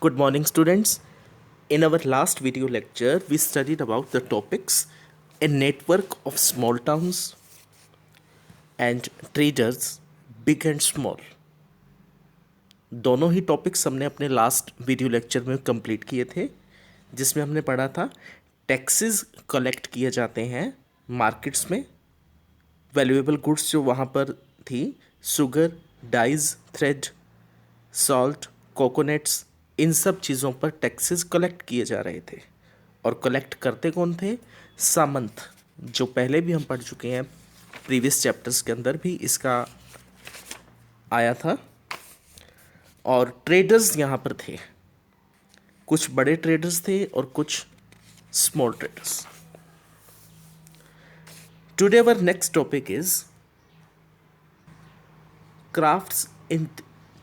Good morning, students. In our last video lecture, we studied about the topics a network of small towns and traders, big and small. दोनों ही topics हमने अपने last video lecture में complete किए थे, जिसमें हमने पढ़ा था टैक्सेस कलेक्ट किए जाते हैं मार्केट्स में, वैल्यूएबल गुड्स जो वहाँ पर थी, sugar, dyes, thread, salt, coconuts, इन सब चीज़ों पर टैक्सेस कलेक्ट किए जा रहे थे। और कलेक्ट करते कौन थे? सामंत, जो पहले भी हम पढ़ चुके हैं, प्रीवियस चैप्टर्स के अंदर भी इसका आया था। और ट्रेडर्स यहाँ पर थे, कुछ बड़े ट्रेडर्स थे और कुछ small traders. Today our next topic is crafts in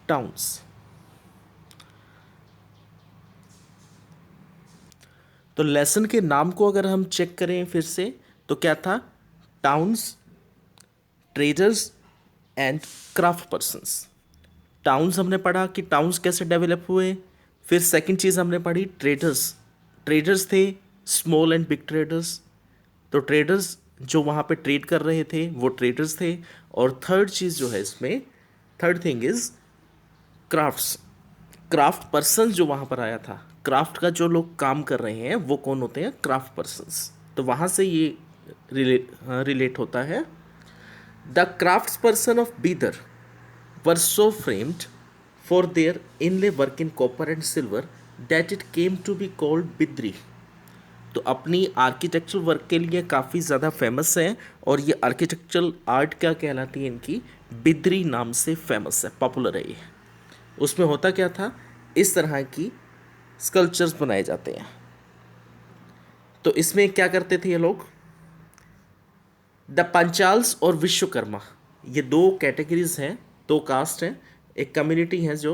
towns. तो लेसन के नाम को अगर हम चेक करें फिर से, तो क्या था? Towns, traders and craft persons. Towns हमने पढ़ा कि टाउन्स कैसे डेवलप हुए। फिर सेकंड चीज़ हमने पढ़ी ट्रेडर्स। ट्रेडर्स थे स्मॉल एंड बिग ट्रेडर्स। तो ट्रेडर्स जो वहाँ पे ट्रेड कर रहे थे वो ट्रेडर्स थे। और थर्ड चीज़ जो है इसमें, third thing is crafts. Craft person जो वहाँ पर आया था, क्राफ्ट का जो लोग काम कर रहे हैं वो कौन होते हैं? Craft persons. तो वहाँ से ये रिलेट होता है। The crafts person of Bidar were so framed for their inlay work in copper and silver that it came to be called Bidri. तो अपनी आर्किटेक्चरल वर्क के लिए काफ़ी ज़्यादा फेमस है, और ये आर्किटेक्चरल आर्ट क्या कहलाती है? इनकी बिद्री नाम से फेमस है, पॉपुलर है ये। उसमें होता क्या था? इस तरह की स्कल्पचर्स बनाए जाते हैं। तो इसमें क्या करते थे ये लोग? द पंचाल्स और विश्वकर्मा, ये दो कैटेगरीज हैं, दो कास्ट हैं, एक कम्युनिटी है जो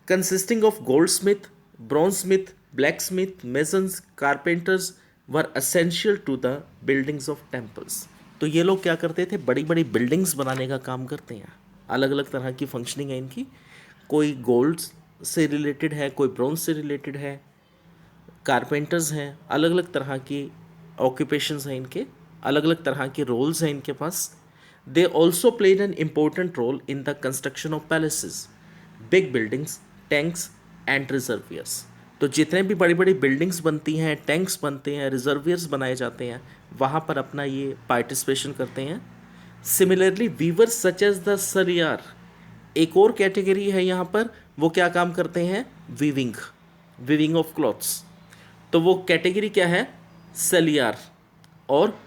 consisting of goldsmith, bronzesmith, blacksmith, masons, carpenters were essential to the buildings of temples. तो ये लोग क्या करते थे? बड़ी बड़ी बिल्डिंग्स बनाने का काम करते हैं। अलग अलग तरह की फंक्शनिंग है इनकी, कोई गोल्ड से रिलेटेड है, कोई ब्रॉन्ज से रिलेटेड है, कारपेंटर्स हैं, अलग अलग तरह की ऑक्यूपेशंस हैं इनके, अलग अलग तरह के रोल्स हैं इनके पास। They also played an important role in the construction of palaces, big buildings, tanks and reservoirs। तो जितने भी बड़ी बड़ी बिल्डिंग्स बनती हैं, टैंक्स बनते हैं, रिजर्वियर्स बनाए जाते हैं, वहाँ पर अपना ये पार्टिसिपेशन करते हैं। Similarly weavers such as the Saliyar, एक और कैटेगरी है यहाँ पर, वो क्या काम करते हैं? Weaving of clothes. तो वो कैटेगरी क्या है? सलियार और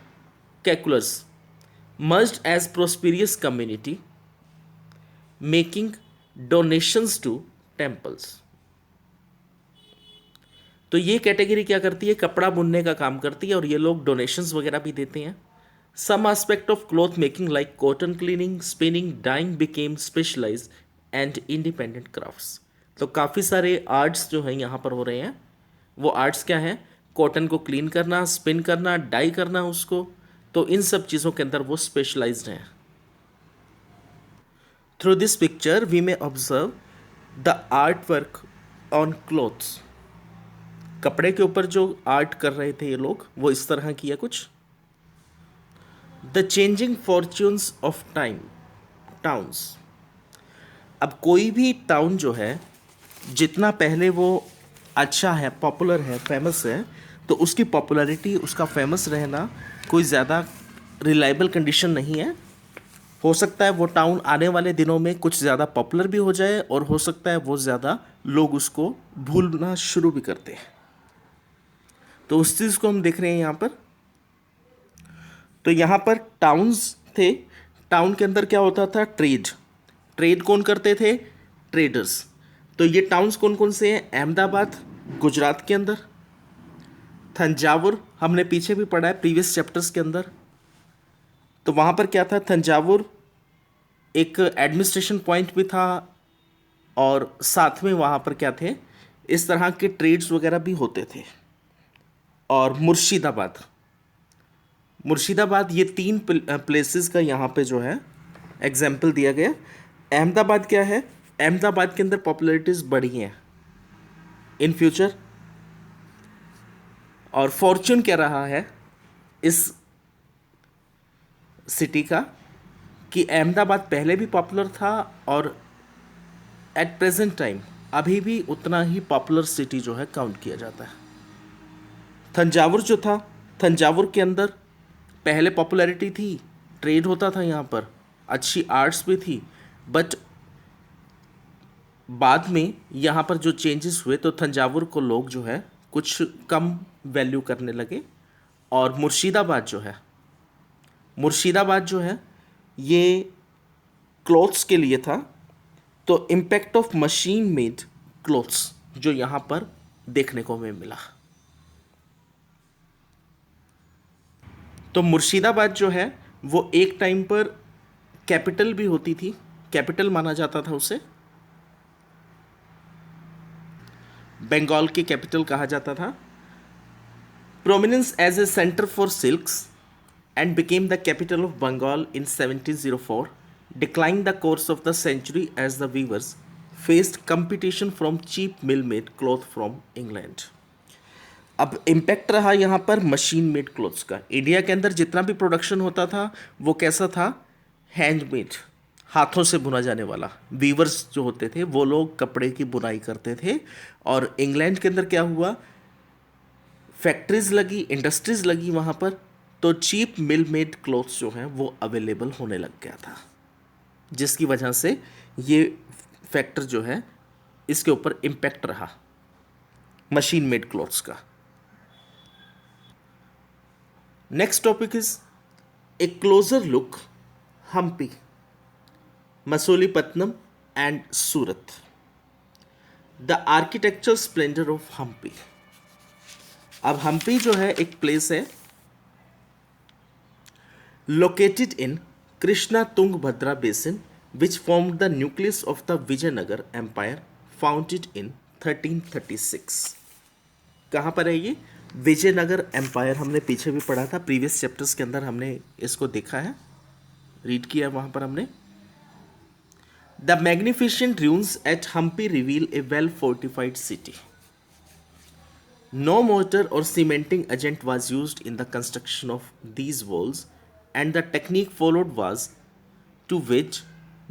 कैकुलर्स merged as prosperous community making donations to temples। तो ये कैटेगरी क्या करती है? कपड़ा बुनने का काम करती है, और ये लोग डोनेशंस वगैरह भी देते हैं। Some aspect of cloth making like cotton cleaning, spinning, dyeing became specialised and independent crafts. तो काफ़ी सारे आर्ट्स जो हैं यहाँ पर हो रहे हैं। वो आर्ट्स क्या हैं? कॉटन को क्लीन करना, स्पिन करना, डाई करना उसको, तो इन सब चीज़ों के अंदर वो स्पेशलाइज्ड हैं। Through this picture we may observe the art work on clothes. कपड़े के ऊपर जो आर्ट कर रहे थे ये लोग, वो इस तरह की है कुछ। The changing fortunes of towns. अब कोई भी टाउन जो है, जितना पहले वो अच्छा है, पॉपुलर है, फेमस है, तो उसकी पॉपुलैरिटी, उसका फेमस रहना कोई ज़्यादा रिलायबल कंडीशन नहीं है। हो सकता है वो टाउन आने वाले दिनों में कुछ ज़्यादा पॉपुलर भी हो जाए, और हो सकता है वो ज़्यादा लोग उसको भूलना शुरू भी करते हैं। तो उस चीज़ को हम देख रहे हैं यहाँ पर। तो यहाँ पर टाउन्स थे, टाउन के अंदर क्या होता था? ट्रेड कौन करते थे? ट्रेडर्स। तो ये टाउन्स कौन कौन से हैं? अहमदाबाद गुजरात के अंदर, तंजावुर हमने पीछे भी पढ़ा है प्रीवियस चैप्टर्स के अंदर। तो वहाँ पर क्या था? तंजावुर एक एडमिनिस्ट्रेशन पॉइंट भी था, और साथ में वहाँ पर क्या थे? इस तरह के ट्रेड्स वगैरह भी होते थे। और मुर्शिदाबाद, ये तीन प्लेसेस का यहाँ पे जो है एग्जाम्पल दिया गया। अहमदाबाद क्या है? अहमदाबाद के अंदर पॉपुलैरिटीज़ बढ़ी हैं, इन फ्यूचर। और फॉर्च्यून क्या रहा है इस सिटी का कि अहमदाबाद पहले भी पॉपुलर था और एट प्रेजेंट टाइम अभी भी उतना ही पॉपुलर सिटी जो है काउंट किया जाता है। तंजावुर जो था, तंजावुर के अंदर पहले पॉपुलैरिटी थी, ट्रेड होता था यहाँ पर, अच्छी आर्ट्स भी थी, बट बाद में यहाँ पर जो चेंजेस हुए तो तंजावुर को लोग जो है कुछ कम वैल्यू करने लगे। और मुर्शिदाबाद जो है ये क्लॉथ्स के लिए था। तो impact of machine made clothes जो यहाँ पर देखने को हमें मिला। तो मुर्शिदाबाद जो है वो एक टाइम पर कैपिटल भी होती थी, कैपिटल माना जाता था उसे, बंगाल की कैपिटल कहा जाता था। Prominence as a centre for silks and became the capital of Bengal in 1704, decline the course of the century as the weavers faced competition from cheap mill made cloth from England. अब impact रहा यहाँ पर machine made clothes का। India के अंदर जितना भी production होता था वो कैसा था, हैंडमेड, हाथों से बुना जाने वाला। वीवर्स जो होते थे वो लोग कपड़े की बुनाई करते थे। और इंग्लैंड के अंदर क्या हुआ, फैक्ट्रीज लगी, इंडस्ट्रीज लगी वहाँ पर, तो चीप मिल मेड क्लोथ्स जो हैं वो अवेलेबल होने लग गया था, जिसकी वजह से ये फैक्टर जो है इसके ऊपर इम्पैक्ट रहा मशीन मेड क्लोथ्स का। Next topic is a closer look Hampi, Masulipatnam and Surat, the architecture splendour of Hampi. अब हम्पी जो है एक प्लेस है located in Krishna Tungabhadra basin which formed the nucleus of the Vijayanagar empire founded in 1336। कहाँ पर है ये, विजयनगर एम्पायर। हमने पीछे भी पढ़ा था, प्रीवियस चैप्टर्स के अंदर हमने इसको देखा है, रीड किया वहाँ पर हमने। The magnificent ruins at Hampi reveal a well fortified city. No mortar or cementing agent was used in the construction of these walls, and the technique followed was to wedge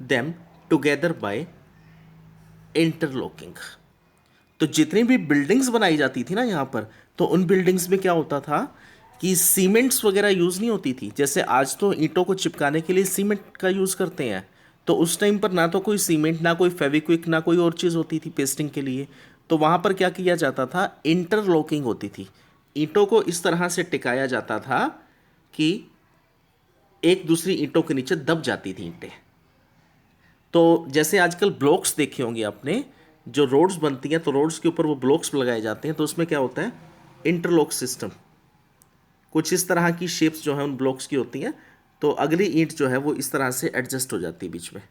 them together by interlocking. तो जितनी भी buildings बनाई जाती थी ना यहाँ पर, तो उन बिल्डिंग्स में क्या होता था कि सीमेंट्स वगैरह यूज़ नहीं होती थी। जैसे आज तो ईंटों को चिपकाने के लिए सीमेंट का यूज़ करते हैं, तो उस टाइम पर ना तो कोई सीमेंट, ना कोई फेविक्विक, ना कोई और चीज़ होती थी पेस्टिंग के लिए। तो वहाँ पर क्या किया जाता था, इंटरलॉकिंग होती थी। ईंटों को इस तरह से टिकाया जाता था कि एक दूसरी ईंटों के नीचे दब जाती थी ईंटें। तो जैसे आजकल ब्लॉक्स देखे होंगे आपने, जो रोड्स बनती हैं तो रोड्स के ऊपर वो ब्लॉक्स लगाए जाते हैं, तो उसमें क्या होता है, इंटरलॉक सिस्टम। कुछ इस तरह की शेप्स जो है उन ब्लॉक्स की होती हैं, तो अगली ईंट जो है वो इस तरह से एडजस्ट हो जाती है बीच में।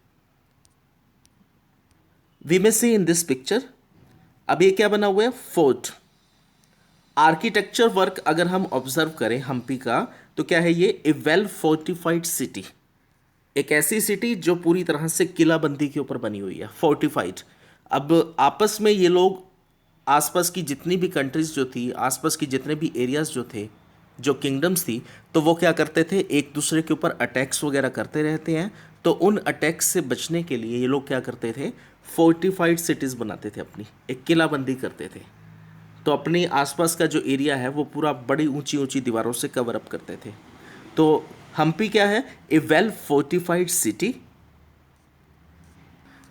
We may see in this picture, अब ये क्या बना हुआ है, फोर्ट। आर्किटेक्चर वर्क अगर हम ऑब्जर्व करें हम्पी का, तो क्या है ये, ए वेल फोर्टिफाइड सिटी, एक ऐसी सिटी जो पूरी तरह से किलाबंदी के ऊपर बनी हुई है, फोर्टिफाइड। अब आपस में ये लोग, आसपास की जितनी भी कंट्रीज जो थी, आसपास की जितने भी एरियाज जो थे, जो किंगडम्स थी, तो वो क्या करते थे, एक दूसरे के ऊपर अटैक्स वगैरह करते रहते हैं। तो उन अटैक्स से बचने के लिए ये लोग क्या करते थे, फोर्टिफाइड सिटीज़ बनाते थे, अपनी एक किलाबंदी करते थे। तो अपने आसपास का जो एरिया है वो पूरा बड़ी ऊंची ऊंची दीवारों से कवर अप करते थे। तो हम्पी क्या है, a well fortified city.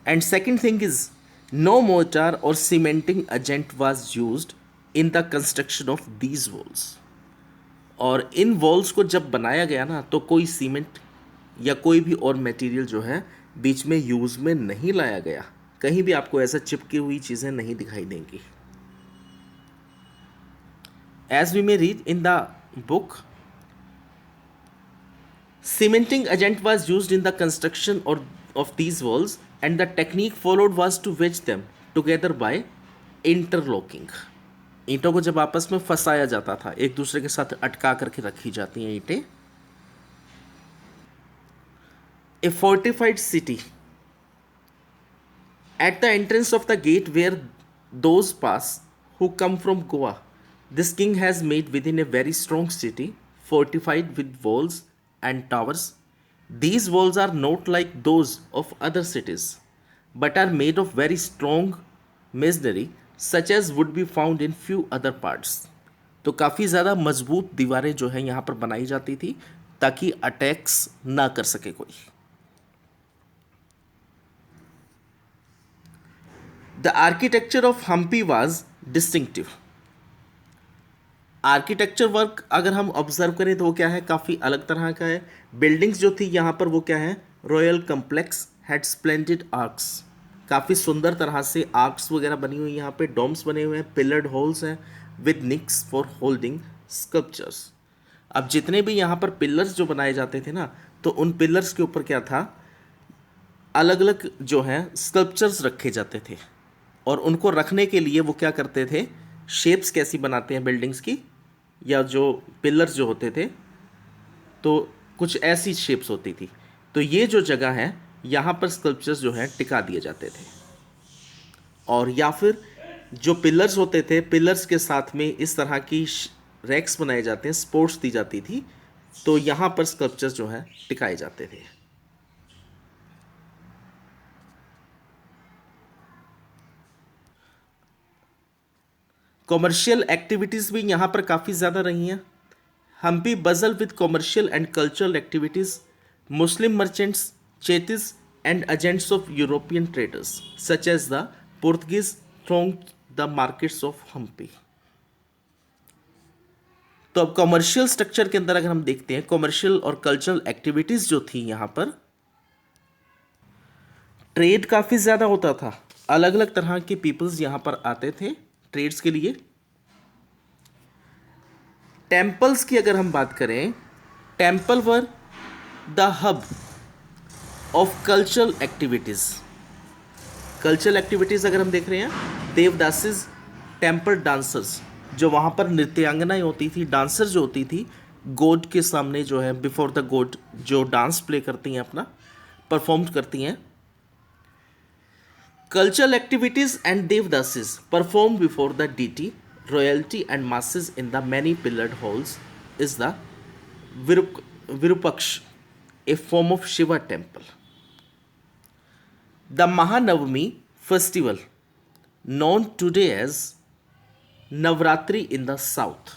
And second thing is, no mortar और cementing agent was used in the construction of these walls. और इन वॉल्स को जब बनाया गया ना, तो कोई सीमेंट या कोई भी और मटेरियल जो है बीच में यूज़ में नहीं लाया गया। कहीं भी आपको ऐसा चिपकी हुई चीज़ें नहीं दिखाई देंगी। As we may read in the book, cementing agent was used in the construction or of these walls, and the technique followed was to wedge them together by interlocking. ईंटों को जब आपस में फंसाया जाता था, एक दूसरे के साथ अटका करके रखी जाती हैं ईंटें। A fortified city at the entrance of the gate where those pass who come from Goa. This king has made within a very strong city, fortified with walls and towers. These walls are not like those of other cities, but are made of very strong masonry, such as would be found in few other parts. तो काफ़ी ज़्यादा मजबूत दीवारें जो हैं यहाँ पर बनाई जाती थी ताकि अटैक्स ना कर सके कोई. The architecture of Hampi was distinctive. Architecture work अगर हम ऑब्जर्व करें तो वो क्या है, काफ़ी अलग तरह का है. बिल्डिंग्स जो थी यहाँ पर वो क्या है, royal complex had splendid arcs. काफ़ी सुंदर तरह से आर्क्स वगैरह बनी हुई यहाँ पे, डोम्स बने हुए हैं, पिलर्ड हॉल्स हैं with niches for holding sculptures. अब जितने भी यहाँ पर पिलर्स जो बनाए जाते थे ना, तो उन पिलर्स के ऊपर क्या था, अलग अलग जो है स्कल्पचर्स रखे जाते थे. और उनको रखने के लिए वो क्या करते थे, शेप्स कैसी बनाते हैं बिल्डिंग्स की, या जो पिलर्स जो होते थे तो कुछ ऐसी शेप्स होती थी. तो ये जो जगह है यहाँ पर स्कल्पचर्स जो है टिका दिए जाते थे. और या फिर जो पिलर्स होते थे, पिलर्स के साथ में इस तरह की रैक्स बनाए जाते हैं, स्पोर्ट्स दी जाती थी, तो यहाँ पर स्कल्पचर्स जो है टिकाए जाते थे. कॉमर्शियल एक्टिविटीज़ भी यहाँ पर काफ़ी ज़्यादा रही हैं. Hampi buzzed with commercial and cultural activities. Muslim merchants, Chettis and agents of European traders such as the Portuguese thronged the markets of Hampi. तो अब कॉमर्शियल स्ट्रक्चर के अंदर अगर हम देखते हैं, कॉमर्शियल और कल्चरल एक्टिविटीज़ जो थी यहाँ पर, ट्रेड काफ़ी ज़्यादा होता था. अलग अलग तरह के पीपल्स यहाँ पर आते थे ट्रेड्स के लिए. टेम्पल्स की अगर हम बात करें, temple were the hub of cultural activities. Cultural activities अगर हम देख रहे हैं, देवदासीज, टेम्पल डांसर्स, जो वहाँ पर नृत्यांगनाएं होती थी, डांसर जो होती थी, गॉड के सामने जो है, बिफोर द गॉड जो डांस प्ले करती हैं, अपना परफॉर्म करती हैं. Cultural activities and Devdasis performed before the deity, royalty and masses in the many pillared halls is the Virupaksh, a form of Shiva temple. The Mahanavami festival, known today as Navratri in the south,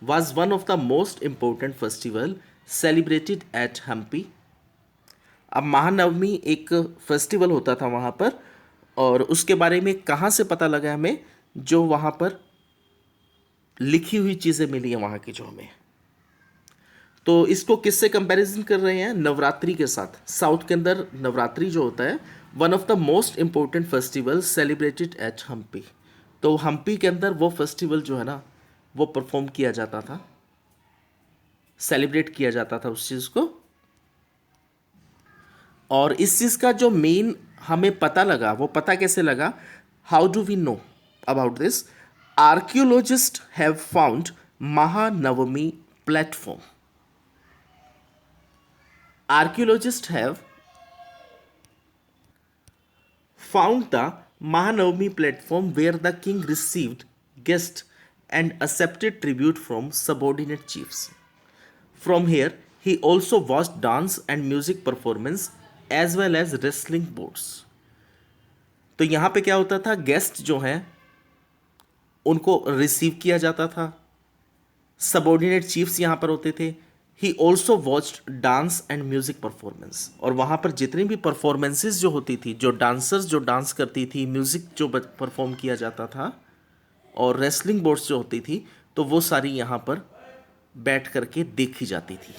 was one of the most important festival celebrated at Hampi. अब महानवमी एक festival होता था वहाँ पर, और उसके बारे में कहाँ से पता लगा हमें, जो वहाँ पर लिखी हुई चीज़ें मिली हैं वहाँ की जो हमें. तो इसको किससे कंपैरिजन कर रहे हैं, नवरात्रि के साथ. साउथ के अंदर नवरात्रि जो होता है, one of the most important festival celebrated at Hampi. तो हम्पी के अंदर वो फेस्टिवल जो है ना, वो परफॉर्म किया जाता था, सेलिब्रेट किया जाता था उस चीज़ को. और इस चीज़ का जो मेन हमें पता लगा, वो पता कैसे लगा, how do we know about this. Archaeologist have found Mahanavami platform. Archaeologist have found the Mahanavami platform where the king received guest and accepted tribute from subordinate chiefs. From here, he also watched dance and music performance as well as wrestling boats. तो यहाँ पे क्या होता था, guest जो हैं उनको receive किया जाता था, सबॉर्डिनेट चीफ्स यहाँ पर होते थे. He also watched dance and music performance. और वहाँ पर जितनी भी परफॉर्मेंसेज जो होती थी, जो डांसर्स जो डांस करती थी, म्यूजिक जो परफॉर्म किया जाता था, और रेसलिंग बोट्स जो होती थी, तो वो सारी यहाँ पर बैठ करके देखी जाती थी.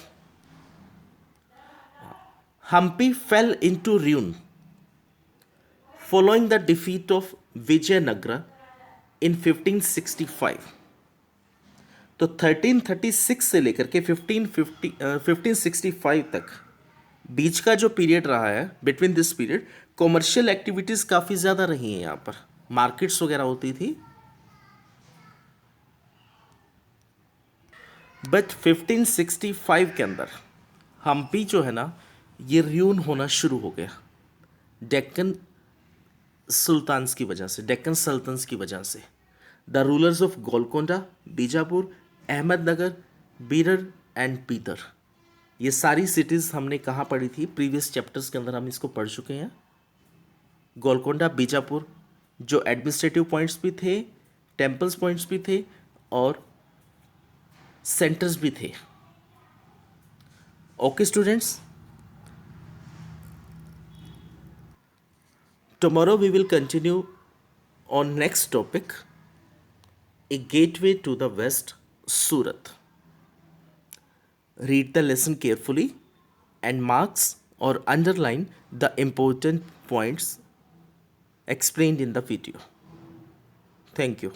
Hampi fell into ruin following the defeat of Vijayanagara in 1565. तो 1336 से लेकर के 1565 तक बीच का जो पीरियड रहा है, between this period commercial activities काफ़ी ज़्यादा रही हैं. यहाँ पर मार्केट्स वगैरह होती थी. बट 1565 के अंदर हम्पी जो है ना, ये र्यून होना शुरू हो गया डेक्कन सुल्तान्स की वजह से, डेक्कन सल्तनस की वजह से. The rulers of Golconda, Bijapur, Ahmednagar, Bidar and पीतर। ये सारी सिटीज़ हमने कहाँ पढ़ी थी? प्रीवियस चैप्टर्स के अंदर हम इसको पढ़ चुके हैं। गोलकोंडा, बीजापुर जो एडमिनिस्ट्रेटिव पॉइंट्स भी थे, टेम्पल्स पॉइंट्स भी थे और सेंटर्स भी थे। Okay students, tomorrow we will continue on next topic, a gateway to the west, Surat. Read the lesson carefully and marks or underline the important points explained in the video. Thank you.